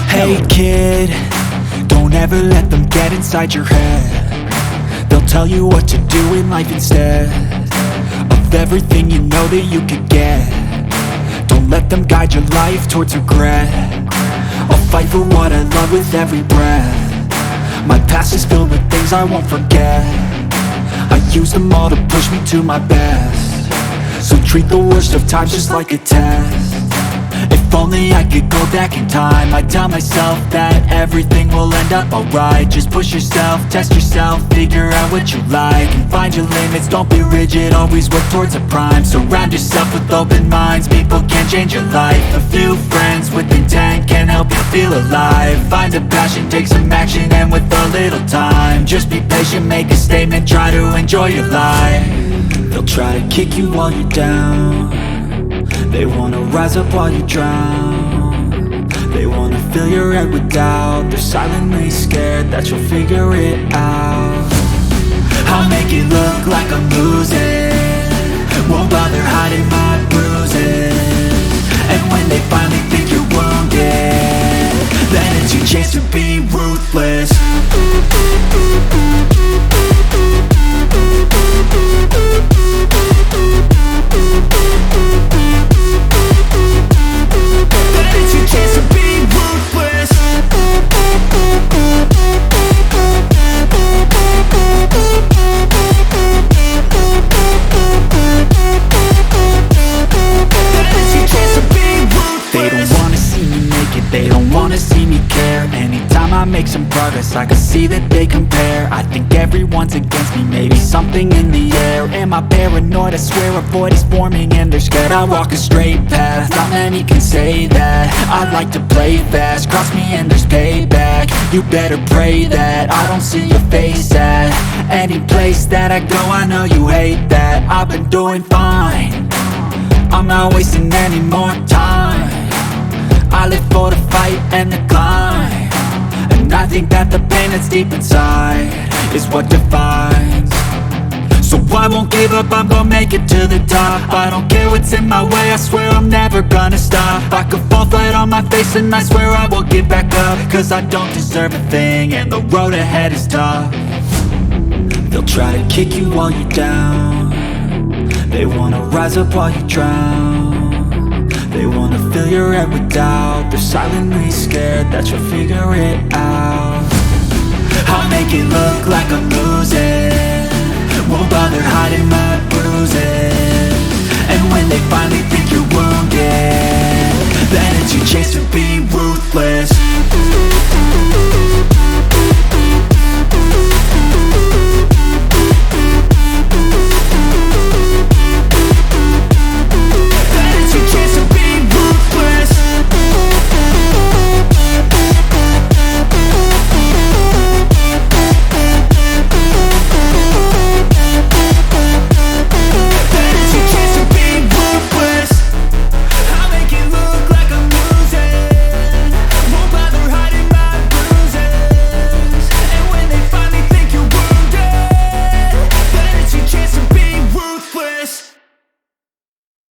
Hey kid, don't ever let them get inside your head. They'll tell you what to do in life instead of everything you know that you could get. Don't let them guide your life towards regret. I'll fight for what I love with every breath. My past is filled with things I won't forget. I use them all to push me to my best. So treat the worst of times just like a test. If only I could go back in time, I'd tell myself that everything will end up alright. Just push yourself, test yourself, figure out what you like, and find your limits, don't be rigid, always work towards a prime. Surround yourself with open minds, people can change your life. A few friends with intent can help you feel alive. Find a passion, take some action, and with a little time, just be patient, make a statement, try to enjoy your life. They'll try to kick you while you're down. They wanna rise up while you drown. They wanna fill your head with doubt. They're silently scared that you'll figure it out. I'll make it look like I'm losing, won't bother hiding my bruises. And when they finally think you're wounded, then it's your chance to be ruthless. Make some progress, I can see that they compare. I think everyone's against me, maybe something in the air. Am I paranoid? I swear a void is forming and they're scared. I walk a straight path, not many can say that. I like to play fast, cross me and there's payback. You better pray that I don't see your face at any place that I go. I know you hate that. I've been doing fine, I'm not wasting any more time. I live for the fight and the climb. And I think that the pain that's deep inside is what defines. So I won't give up, I'm gonna make it to the top. I don't care what's in my way, I swear I'm never gonna stop. I could fall flat on my face and I swear I will get back up. Cause I don't deserve a thing and the road ahead is tough. They'll try to kick you while you're down. They wanna rise up while you drown. They wanna fill your head with doubt. They're silently scared that you'll figure it out. I'll make it look like I'm losing, won't bother hiding my bruises. And when they finally think you're wounded, then it's your chance to be ruthless.